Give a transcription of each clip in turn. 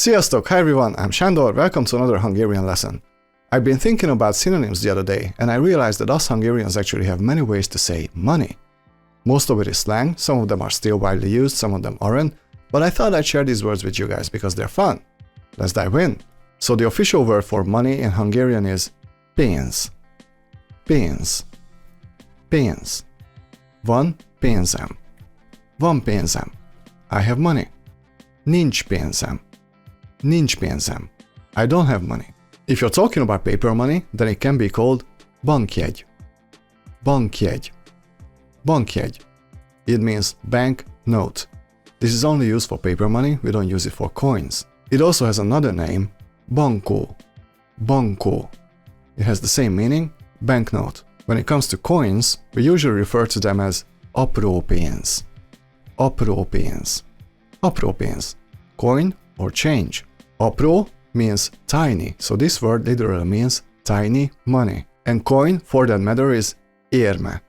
Sziasztok! Hi everyone, I'm Sándor, welcome to another Hungarian lesson. I've been thinking about synonyms the other day, and I realized that us Hungarians actually have many ways to say money. Most of it is slang, some of them are still widely used, some of them aren't, but I thought I'd share these words with you guys because they're fun. Let's dive in. So the official word for money in Hungarian is pénz. Pénz. Pénz. Van pénzem. Van pénzem. I have money. Nincs pénzem. Nincs pénzem. I don't have money. If you're talking about paper money, then it can be called bankjegy. Bankjegy. Bankjegy. It means bank note. This is only used for paper money, we don't use it for coins. It also has another name, bankó. Bankó. It has the same meaning, banknote. When it comes to coins, we usually refer to them as apró pénz. Apró pénz. Apró pénz. Coin or change. Apró means tiny, so this word literally means tiny money. And coin, for that matter, is érme.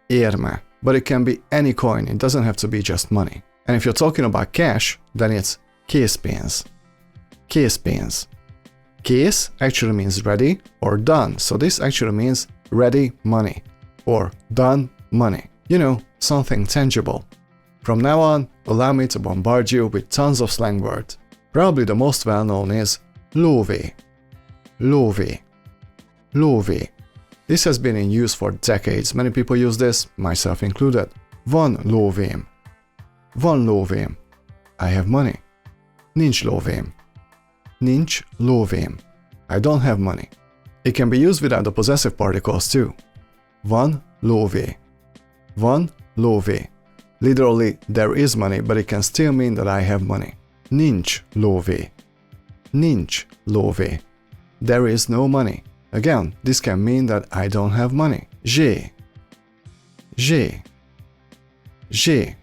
Érme. But it can be any coin, it doesn't have to be just money. And if you're talking about cash, then it's készpénz. Készpénz. Kész actually means ready or done, so this actually means ready money or done money. You know, something tangible. From now on, allow me to bombard you with tons of slang words. Probably the most well-known is lóvé. Lóvé. Lóvé. This has been in use for decades. Many people use this, myself included. Van lóvém. Van lóvém. I have money. Nincs lóvém. Nincs lóvém. I don't have money. It can be used without the possessive particles too. Van lóvé. Van lóvé. Literally, there is money, but it can still mean that I have money. Nincs lóvé. Nincs lóvé. There is no money. Again, this can mean that I don't have money. Zsé. Zsé. Zsé.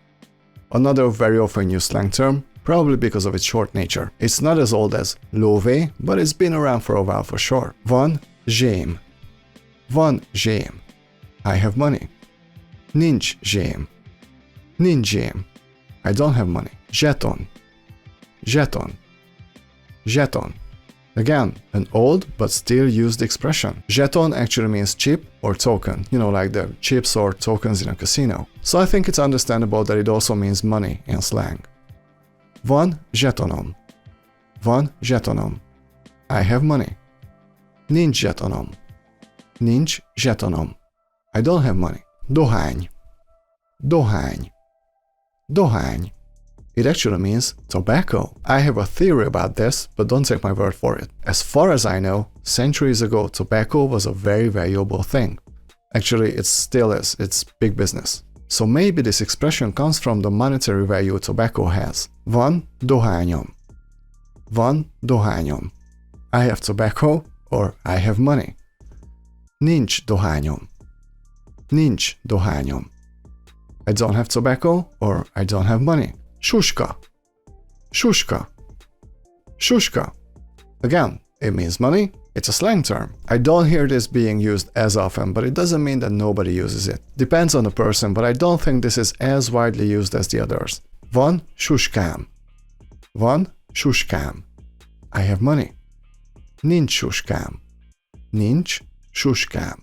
Another very often used slang term, probably because of its short nature. It's not as old as lóvé, but it's been around for a while for sure. Van zsém. Van zsém. I have money. Nincs zsém. Nincs zsém. I don't have money. Zseton. Zseton. Zseton. Again, an old but still used expression. Zseton actually means chip or token, you know, like the chips or tokens in a casino. So I think it's understandable that it also means money in slang. Van zsetonom. Van zsetonom. I have money. Nincs zsetonom. Nincs zsetonom. I don't have money. Dohány. Dohány. Dohány. It actually means tobacco. I have a theory about this, but don't take my word for it. As far as I know, centuries ago, tobacco was a very valuable thing. Actually, it still is. It's big business. So maybe this expression comes from the monetary value tobacco has. Van dohányom. Van dohányom. I have tobacco or I have money. Nincs dohányom. Nincs dohányom. I don't have tobacco or I don't have money. Suska. Suska. Suska. Again, it means money. It's a slang term. I don't hear this being used as often, but it doesn't mean that nobody uses it. Depends on the person, but I don't think this is as widely used as the others. Van suskám. Van suskám. I have money. Nincs suskám. Nincs suskám.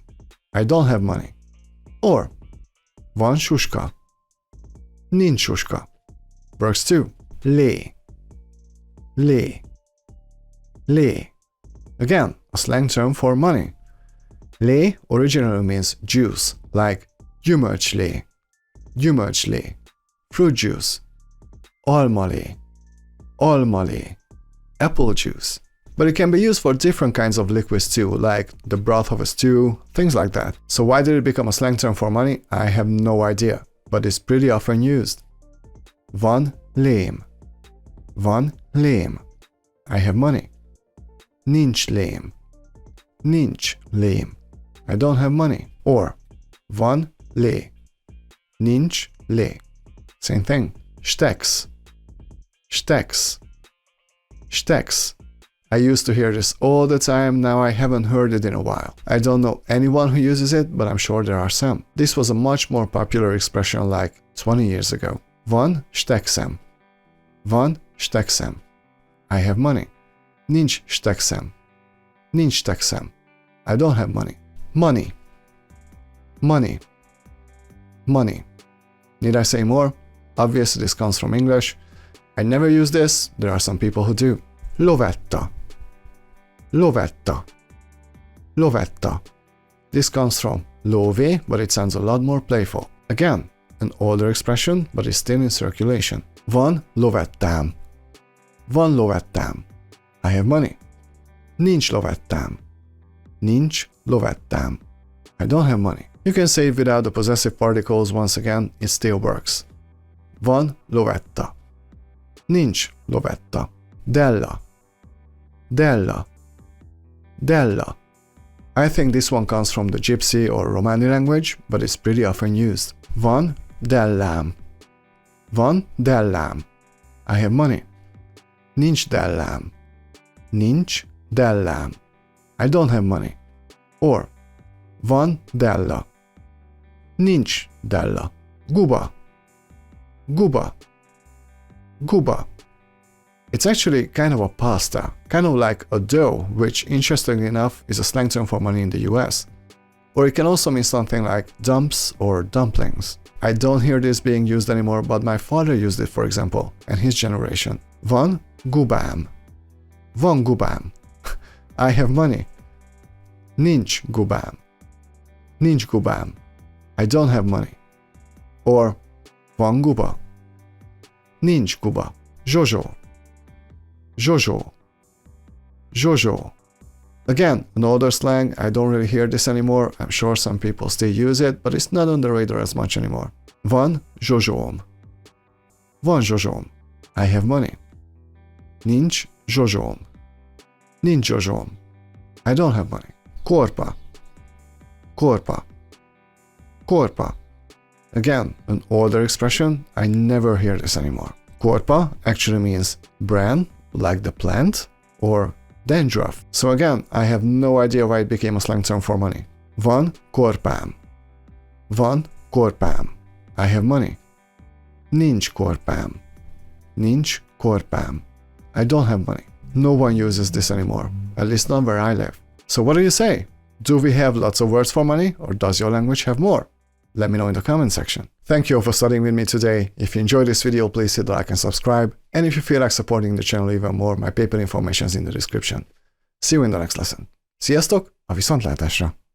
I don't have money. Or, van suska. Nincs suska. Works too. Lé. Lé. Lé. Again, a slang term for money. Lé originally means juice, like gyümölcslé. Gyümölcslé. Fruit juice. Almalé. Almalé. Apple juice. But it can be used for different kinds of liquids too, like the broth of a stew, things like that. So why did it become a slang term for money? I have no idea, but it's pretty often used. Van lém. Van lém. I have money. Nincs lém. Nincs lém. I don't have money. Or van lé. Nincs lé. Same thing. Stex. Stex. Stex. I used to hear this all the time, now I haven't heard it in a while. I don't know anyone who uses it, but I'm sure there are some. This was a much more popular expression like 20 years ago. Van stekszem. Van stekszem. I have money. Nincs stekszem. Nincs stekszem. I don't have money. Money. Money. Money. Need I say more? Obviously this comes from English. I never use this. There are some people who do. Lovetta. Lovetta. Lovetta. This comes from love, but it sounds a lot more playful. Again, an older expression, but it's still in circulation. Van lovettám. Van lovettám. I have money. Nincs lovettám. Nincs lovettám. I don't have money. You can say it without the possessive particles once again, it still works. Van lovetta. Nincs lovetta. Della. Della. Della. I think this one comes from the Gypsy or Romani language, but it's pretty often used. Van dellám. Van dellám. I have money. Nincs dellám. Nincs dellám. I don't have money. Or van della. Nincs della. Guba. Guba. Guba. It's actually kind of a pasta, kind of like a dough, which interestingly enough is a slang term for money in the US. Or it can also mean something like dumps or dumplings. I don't hear this being used anymore, but my father used it, for example, and his generation. Van gubám. Van gubám. I have money. Nincs gubám. Nincs gubám. I don't have money. Or van guba. Nincs guba. Zsozsó. Zsozsó. Zsozsó. Again, an older slang, I don't really hear this anymore. I'm sure some people still use it, but it's not on the radar as much anymore. Van zsozsóm. Van zsozsóm. I have money. Nincs zsozsóm. Nincs zsozsóm. I don't have money. Korpa. Korpa. Korpa. Again, an older expression, I never hear this anymore. Korpa actually means bran, like the plant, or dandruff. So again, I have no idea why it became a slang term for money. Van korpám. Van korpám. I have money. Nincs korpám. Nincs korpám. I don't have money. No one uses this anymore, at least not where I live. So what do you say? Do we have lots of words for money, or does your language have more? Let me know in the comment section. Thank you all for studying with me today. If you enjoyed this video, please hit like and subscribe. And if you feel like supporting the channel even more, my PayPal information is in the description. See you in the next lesson. Sziasztok, a viszontlátásra!